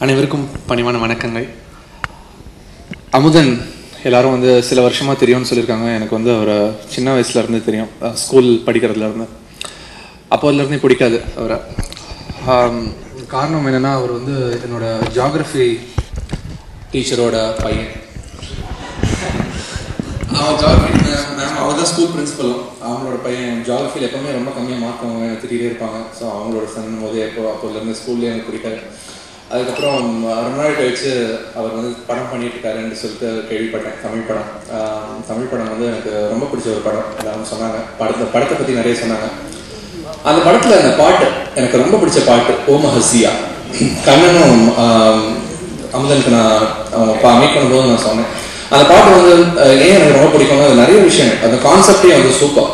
அனைவருக்கும் பணிவான வணக்கங்கள். அமுதன் எல்லாரும் வந்து சில வருஷமாக தெரியும்னு சொல்லியிருக்காங்க. எனக்கு வந்து அவரை சின்ன வயசுலேருந்து தெரியும், ஸ்கூல் படிக்கிறதுலேருந்து. அப்போதுலேருந்தே பிடிக்காது அவரை. காரணம் என்னென்னா, அவர் வந்து என்னோட ஜியாகிரஃபி டீச்சரோட பையன். அவங்க தான் ஸ்கூல் பிரின்சிபலும். அவங்களோட பையன் ஜியாகிரஃபியில் எப்போவுமே ரொம்ப கம்மியாக மார்க் அவங்க திட்டிகிட்டே இருப்பாங்க. ஸோ அவங்களோட சன் போதே அப்போதுலேருந்து ஸ்கூல்லேயே எனக்கு பிடிக்காது. அதுக்கப்புறம் ரொம்ப நாள் கழிச்சு அவர் வந்து படம் பண்ணிட்டு இருக்காருன்னு சொல்லிட்டு கேள்விப்பட்டேன். தமிழ் படம் வந்து எனக்கு ரொம்ப பிடிச்ச ஒரு படம். எல்லாரும் சொன்னாங்க, படத்தை பற்றி நிறைய சொன்னாங்க. அந்த படத்தில் அந்த பாட்டு எனக்கு ரொம்ப பிடிச்ச பாட்டு, ஓம ஹசியா. கண்ணனும் அமுதனுக்கு நான் மீட் பண்ணும்போது நான் சொன்னேன், அந்த பாட்டு வந்து ஏன் எனக்கு ரொம்ப பிடிக்கும். அது நிறைய விஷயம், அந்த கான்செப்டே வந்து சூப்பர்.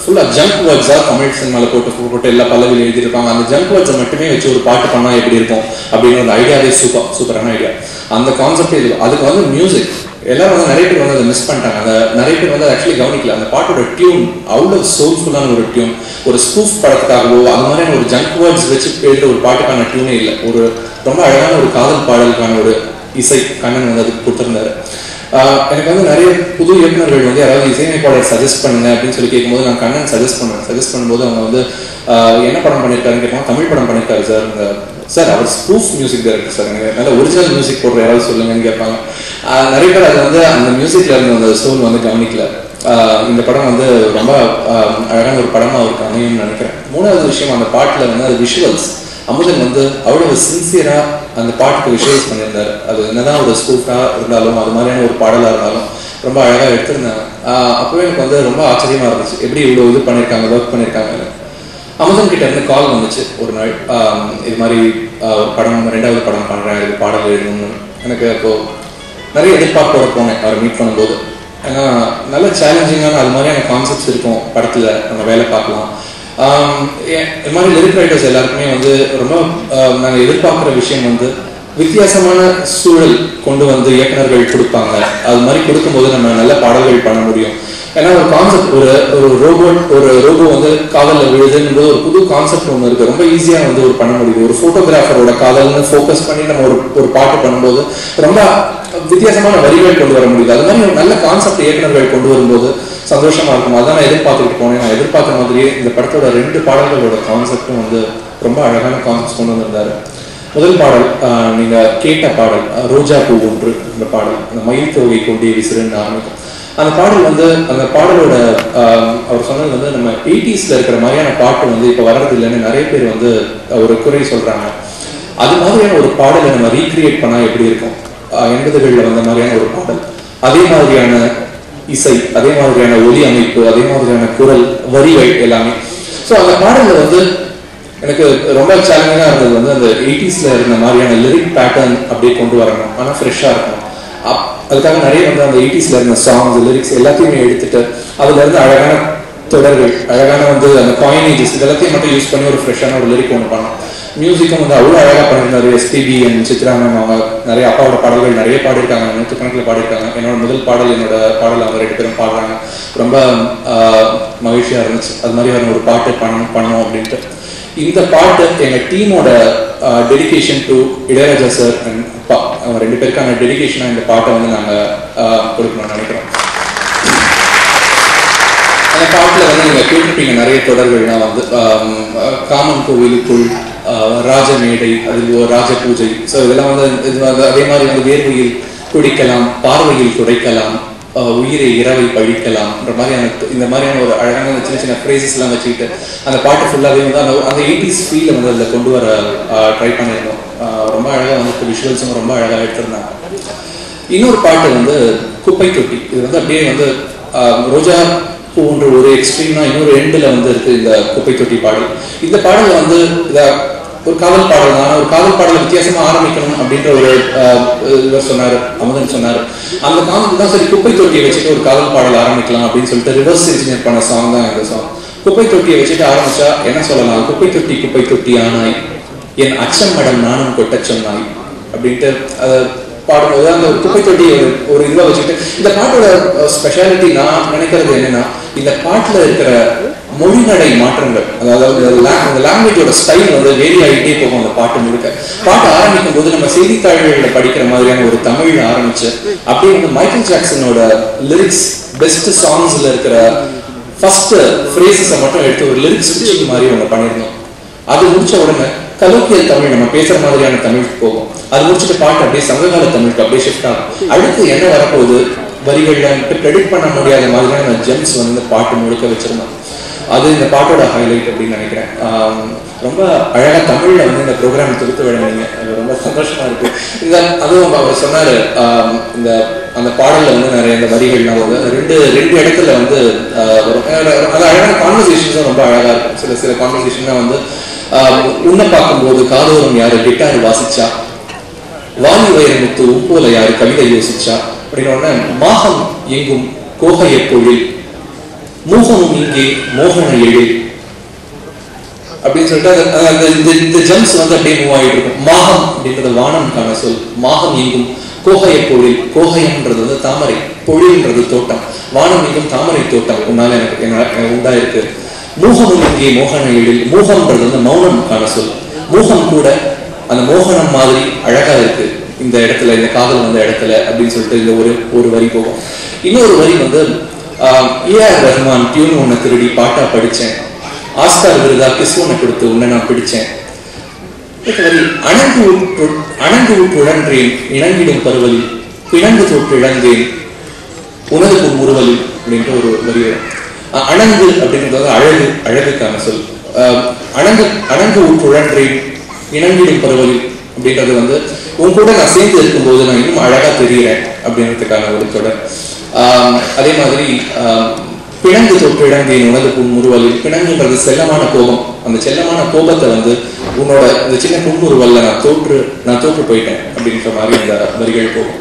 ஃபுல்லாக ஜங்க் வேர்ட்ஸாக தமிழ் சினிமாவில் போட்டு எல்லா பல்லவியில் எழுதியிருப்பாங்க. அந்த ஜங்க் வேர்ட்ஸை மட்டுமே வச்சு ஒரு பாட்டு பண்ணால் எப்படி இருக்கும் அப்படின்னு ஒரு ஐடியாவே சூப்பரான ஐடியா. அந்த கான்செப்டே இது. அதுக்கு வந்து மியூசிக் எல்லாரும் வந்து நிறைய பேர் வந்து அதை மிஸ் பண்ணிட்டாங்க. அந்த நிறைய பேர் வந்து ஆக்சுவலி கவனிக்கல. அந்த பாட்டோட டியூன் அவ்வளோ சோல்ஃபுல்லான ஒரு டியூன். ஒரு ஸ்கூஃப் படத்துக்காகவோ அந்த மாதிரியான ஒரு ஜங்க் வேர்ட்ஸ் வச்சு எழுதுற ஒரு பாட்டுக்கான டியூனே இல்லை. ஒரு ரொம்ப அழகான ஒரு காதல் பாடலுக்கான ஒரு இசை கண்ணன் வந்து அதுக்கு கொடுத்துருந்தாரு. எனக்கு வந்து நிறைய புது இயக்குநர்கள் வந்து யாராவது இசையமைப்பாளர் சஜஸ்ட் பண்ணுங்க அப்படின்னு சொல்லி கேட்கும்போது நான் கண்ணன் சஜஸ்ட் பண்ணும்போது அவங்க வந்து என்ன படம் பண்ணியிருக்காருன்னு கேட்பாங்க. தமிழ் படம் பண்ணியிருக்காரு சார். அவர் ஸ்பூஃப் மியூசிக் டைரக்டர் சார், எனக்கு நல்ல ஒரிஜினல் மியூசிக் போடுற யாராவது சொல்லுங்கன்னு கேட்பாங்க. நிறைய பேர் அது வந்து அந்த மியூசிக்ல இருந்த அந்த சோல் வந்து கவனிக்கல. இந்த படம் வந்து ரொம்ப அழகான ஒரு படமாக அவருக்கு அமையும்னு நினைக்கிறேன். மூணாவது விஷயம், அந்த பாட்டில் வந்து அது விஷுவல்ஸ். அமுதன் வந்து அவ்வளவு சின்சியரா அந்த பாட்டுக்கு விஷுவல்ஸ் பண்ணியிருந்தாரு. அது என்னதான் ஒரு ஸ்கூஃபாக இருந்தாலும், அது மாதிரியான ஒரு பாடலாக இருந்தாலும் ரொம்ப அழகாக எடுத்திருந்தாங்க. அப்போவே எனக்கு வந்து ரொம்ப ஆச்சரியமா இருந்துச்சு, எப்படி இவ்வளோ இது பண்ணியிருக்காங்க, ஒர்க் பண்ணியிருக்காங்க. அமுதன் கிட்ட இருந்து கால் வந்துச்சு ஒரு நாள், இது மாதிரி படம் 2வது படம் பண்ணுறேன், இது பாடல் எழுதணும்னு. எனக்கு அப்போது நிறைய எதிர்பார்ப்போட போனேன் அவரை மீட் பண்ணும்போது. ஏன்னா நல்ல சேலஞ்சிங்கான அது மாதிரியான கான்செப்ட்ஸ் இருக்கும் படத்தில், நம்ம வேலை பார்க்கலாம். இது மாதிரி லிரிக் ரைட்டர்ஸ் எல்லாருக்குமே வந்து ரொம்ப நாங்கள் எதிர்பார்க்குற விஷயம் வந்து வித்தியாசமான சூழல் கொண்டு வந்து இயக்குநர்கள் கொடுப்பாங்க. அது மாதிரி கொடுக்கும்போது நம்ம நல்ல பாடல்கள் பண்ண முடியும். ஏன்னா ஒரு கான்செப்ட், ஒரு ரோபோ வந்து காதலில் விழுதுன்னும்போது ஒரு புது கான்செப்ட் ஒன்று இருக்குது. ரொம்ப ஈஸியாக வந்து ஒரு பண்ண முடியுது. ஒரு ஃபோட்டோகிராஃபரோட காதல்னு ஃபோக்கஸ் பண்ணி நம்ம ஒரு பாட்டு பண்ணும்போது ரொம்ப வித்தியாசமான வரிகள் கொண்டு வர முடியுது. அது மாதிரி ஒரு நல்ல கான்செப்ட் இயக்குநர்கள் கொண்டு வரும்போது சந்தோஷமா இருக்கும். அதான் நான் எதிர்பார்த்துக்கிட்டு போனேன். நான் எதிர்பார்த்த மாதிரியே இந்த படத்தோட 2 பாடல்களோட கான்செப்டும் வந்து ரொம்ப அழகான கான்செப்ட் கொண்டு வந்திருந்தாரு. முதல் பாடல் நீங்க கேட்ட பாடல் ரோஜா பூ ஒன்று. இந்த பாடல் அந்த மயில் தொகை கொண்டே விசிறுன்னு ஆரம்பிக்கும். அந்த பாடல் வந்து அந்த பாடலோட அவர் சொன்னது வந்து நம்ம 80ஸ்ல இருக்கிற மாதிரியான பாட்டு வந்து இப்போ வர்றது இல்லைன்னு நிறைய பேர் வந்து ஒரு குறை சொல்றாங்க. அது மாதிரியான ஒரு பாடலை நம்ம ரீக்ரியேட் பண்ணா எப்படி இருக்கும்? 80களில் வந்த மாதிரியான ஒரு பாடல், அதே மாதிரியான இசை, அதே மாதிரியான ஒலி அமைப்பு, அதே மாதிரியான குரல் வரிகள் எல்லாமே. ஸோ அந்த பாடலில் வந்து எனக்கு ரொம்ப சேலஞ்சிங்காக இருந்தது வந்து அந்த 80ஸ்ல இருந்த மாதிரியான லிரிக் பேட்டர்ன் அப்படியே கொண்டு வரணும், ஆனால் ஃப்ரெஷ்ஷாக இருக்கணும். அதுக்காக நிறைய வந்து அந்த 80ஸ்ல இருந்த சாங்ஸ், லிரிக்ஸ் எல்லாத்தையுமே எடுத்துட்டு அதுல இருந்து அழகான தொடர்கள், அழகான வந்து அந்த காயினேஜஸ் இதெல்லாத்தையும் மட்டும் யூஸ் பண்ணி ஒரு ஃப்ரெஷ்ஷான ஒரு லிரிக் ஒன்று பண்ணோம். மியூசிக்கும் வந்து அவ்வளோ அழகாக பண்ணியிருந்தாரு. எஸ்பிபி அண்ட் சித்ரா மேம் அவங்க நிறைய அப்பாவோட பாடல்கள் நிறைய பாடியிருக்காங்க, 100கணக்கில் பாடியிருக்காங்க. என்னோட முதல் பாடல் அவங்க 2 பேரும் பாடுறாங்க. ரொம்ப மகிழ்ச்சியாக இருந்துச்சு. அது மாதிரியான ஒரு பாட்டு பண்ணோம் அப்படின்ட்டு. இந்த பாட்டு எங்கள் டீமோட dedication to Ilaiyaraaja sir and அப்பா, அவங்க 2 பேருக்கான டெடிகேஷனாக இந்த பாட்டை வந்து நாங்கள் கொடுக்கணும்னு நினைக்கிறோம். அந்த பாட்டில் வந்து நீங்கள் கேட்டிருப்பீங்க நிறைய தொடர்கள்லாம் வந்து காமன் கோவிலுக்குள், ராஜமேடை, அதில் ராஜ பூஜை. ஸோ இதெல்லாம் வந்து அதே மாதிரி வந்து வேர்வையில் குடிக்கலாம், பார்வையில் துடைக்கலாம், உயிரை இரவை பழிக்கலாம்ன்ற மாதிரியான இந்த மாதிரியான ஒரு அழகான சின்ன சின்ன ஃப்ரேசஸ்லாம் வச்சுக்கிட்டு அந்த பாட்டு ஃபுல்லாகவே வந்து அந்த 80s ஃபீலை வந்து அதில் கொண்டு வர ட்ரை பண்ணியிருந்தோம். ரொம்ப அழகாக வந்து விஷுவல்ஸும் ரொம்ப அழகாக எடுத்திருந்தாங்க. இன்னொரு பாட்டு வந்து குப்பை தொட்டி. இது வந்து அப்படியே வந்து ரோஜா பூன்ற ஒரு எக்ஸ்ட்ரீம்னா இன்னொரு எண்டில் வந்து இருக்குது இந்த குப்பை தொட்டி பாடல். இந்த பாடலில் வந்து ஒரு காதல் பாடல் தான். ஒரு காதல் பாடலை வித்தியாசமா ஆரம்பிக்கணும் அப்படின்ற ஒரு இவர் சொன்னார், அமுதன் சொன்னார். அந்த கான்செப்ட் தான் சரி, குப்பை தொட்டியை வச்சுட்டு ஒரு காதல் பாடல் ஆரம்பிக்கலாம் அப்படின்னு சொல்லிட்டு ரிவர்ஸ் இன்ஜினியர் பண்ண சாங் தான் இந்த சாங். குப்பை தொட்டியை வச்சுட்டு ஆரம்பிச்சா என்ன சொல்லலாம்? குப்பை தொட்டி ஆனாய், என் அச்சம் மடம் நானும் கொட்ட சொன்னாய் அப்படின்ட்டு அதை பாடும்போது அந்த குப்பை தொட்டி ஒரு இதுவாக வச்சுட்டு இந்த பாட்டோட ஸ்பெஷாலிட்டி நான் நினைக்கிறது என்னன்னா, இந்த பாட்டுல இருக்கிற மொழிநடை மாற்றங்கள், அதாவது அந்த லாங்குவேஜோட ஸ்டைல் வந்து வேரி ஆகிட்டே போகும். அந்த பாட்டு முழுக்க பாட்டு ஆரம்பிக்கும் போது நம்ம செய்தித்தாள்களில் படிக்கிற மாதிரியான ஒரு தமிழ் ஆரம்பிச்சு அப்படியே வந்து மைக்கேல் ஜாக்சனோட லிரிக்ஸ் பெஸ்ட் சாங்ஸ்ல இருக்கிற ஃபர்ஸ்ட் ஃப்ரேசஸை மட்டும் எடுத்து ஒரு லிரிக்ஸ் ஸ்டிச்சிங் மாதிரி ஒன்று பண்ணிருந்தோம். அது முடிச்ச உடனே கலோக்கியல் தமிழ், நம்ம பேசுற மாதிரியான தமிழுக்கு போகும். அது முடிச்சுட்டு பாட்டு அப்படியே சங்ககால தமிழுக்கு அப்படியே ஷிஃப்ட் ஆகும். அடுத்து என்ன வரப்போகுது வரிகள்ல ப்ரெடிக்ட் பண்ண முடியாத மாதிரியான ஜெம்ஸ் வந்து பாட்டு முழுக்க வச்சிருந்தோம். அது இந்த பாட்டோட ஹைலைட் அப்படின்னு நினைக்கிறேன். ரொம்ப அழகா தமிழ்ல வந்து இந்த ப்ரோக்ராம் தொகுத்து விளங்குனீங்க, அது ரொம்ப சந்தோஷமா இருக்கு. அதுவும் அவர் சொன்னாரு, இந்த அந்த பாடல்ல வந்து நிறைய இந்த வரிகள்லாம் வந்து ரெண்டு இடத்துல வந்து அது அழகான கான்வர்சேஷன்ஸும் ரொம்ப அழகா இருக்கும். சில கான்வர்சேஷன்லாம் வந்து உன்னை பார்க்கும்போது காதோரம் யாரு கிட்டார் வாசிச்சா, வாலி வைரமுத்து உப்போல யாரு கவிதை யோசிச்சா அப்படின்னு மாகம் எங்கும் கோகை எப்பொழில் மூகமும் இங்கே மோகன எழில் அப்படின்னு சொல்லிட்டு இந்த ஜம்ஸ் வந்து அப்படியே மூவ் ஆகிட்டு இருக்கும். மாகம் அப்படின்றது வானம்கான சொல். மாகம் எங்கும் கோகை எப்பொழில், கோகைன்றது வந்து தாமரை, பொழில்ன்றது தோட்டம், வானம் எங்கும் தாமரை தோட்டம் உன்னால எனக்கு உண்டாயிருக்கு. மூகமும் இங்கே மோகன எழில், மூகம்ன்றது வந்து மௌனம்கான சொல். மூகம் கூட அந்த மோகனம் மாதிரி அழகா இருக்கு இந்த இடத்துல, இந்த காதல் வந்த இடத்துல அப்படின்னு சொல்லிட்டு இந்த ஒரு வரி போகும். இன்னொரு வரி வந்து ஏஆர் ரஹ்மான் டியூன் ஒன்ன திருடி பாட்டா படிச்சேன், ஆஸ்கார் விருதா கிஸ் ஒன்ன கொடுத்து உன்னை நான் பிடிச்சேன். அணங்கு உழன்றேன் இணங்கிடும் பருவலி, பிணங்கு தொட்டு இழந்தேன் உனது முருவலி அப்படின்ற ஒரு வரி வரும். அணங்கு அப்படின்றது அழகுக்கான சொல். அணங்கு உழன்றேன் இணங்கிடும் பருவலி அப்படின்றது வந்து உன் கூட நான் சேர்ந்து இருக்கும்போது நான் இன்னும் அழகா தெரிகிறேன் அப்படின்றதுக்கான ஒரு தொடர். அதே மாதிரி பிணங்கு தொட்டு இழந்தேன் உனது புன்முறுவலில், பிணங்குன்றது செல்லமான கோபம். அந்த செல்லமான கோபத்தை வந்து உன்னோட இந்த சின்ன புன்முறுவல்ல நான் தோற்று போயிட்டேன் அப்படின்ற மாதிரி இந்த வரிகள் போகும்.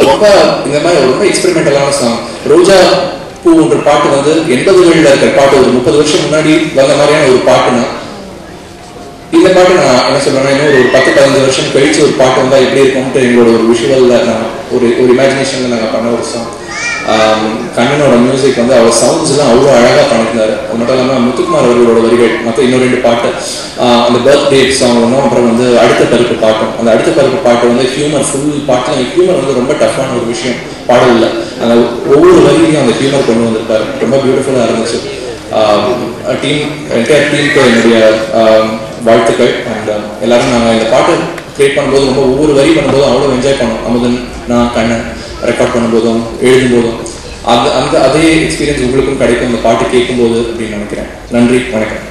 ரொம்ப இந்த மாதிரி ரொம்ப எக்ஸ்பெரிமெண்டலான சாங். ரோஜா பூ என்ற பாட்டு வந்து 80களில் இருக்கிற பாட்டு, ஒரு 30 வருஷம் முன்னாடி வந்த மாதிரியான ஒரு பாட்டுனா, இந்த பாட்டு நான் என்ன சொல்றேன்னா இன்னும் ஒரு 10-15 வருஷம் கழிச்சு ஒரு பாட்டு வந்தா எப்படி இருக்கும்ட்டு எங்களோட ஒரு விஷுவல்ல நான் ஒரு இமேஜினேஷன்ல நாங்கள் பண்ண ஒரு சாங். கண்ணனோட மியூசிக் வந்து அவர் சவுண்ட்ஸ் எல்லாம் அவ்வளோ அழகா பண்ணிருந்தாரு. அது மட்டும் இல்லாமல் முத்துக்குமார் அவர்களோட வரிகள், மற்ற இன்னும் 2 பாட்டு, அந்த பர்த்டே சாங் ஒன்றும், அப்புறம் வந்து அடுத்த பருப்பு பாட்டும். அந்த அடுத்த பருப்பு பாட்டு வந்து ஹியூமர், ஃபுல் பாட்டில் ஹியூமர் வந்து ரொம்ப டஃப்பான ஒரு விஷயம் பாடலில். அந்த ஒவ்வொரு வரியிலையும் அந்த ஹியூமர் கொண்டு வந்திருப்பாரு. ரொம்ப பியூட்டிஃபுல்லாக இருந்துச்சு. என்டையர் டீமுக்கு என்னுடைய வாழ்த்துக்கள். அண்ட் எல்லாரும் நாங்கள் இந்த பாட்டை கிரியேட் பண்ணும்போது ரொம்ப ஒவ்வொரு வரி பண்ணும்போதும் அவ்வளோ என்ஜாய் பண்ணோம். அமுதன், நான், கண்ணன் ரெக்கார்ட் பண்ணும்போதும் எழுதும் போதும் அதே எக்ஸ்பீரியன்ஸ் உங்களுக்கும் கிடைக்கும் இந்த பாட்டு கேட்கும்போது அப்படின்னு நினைக்கிறேன். நன்றி, வணக்கம்.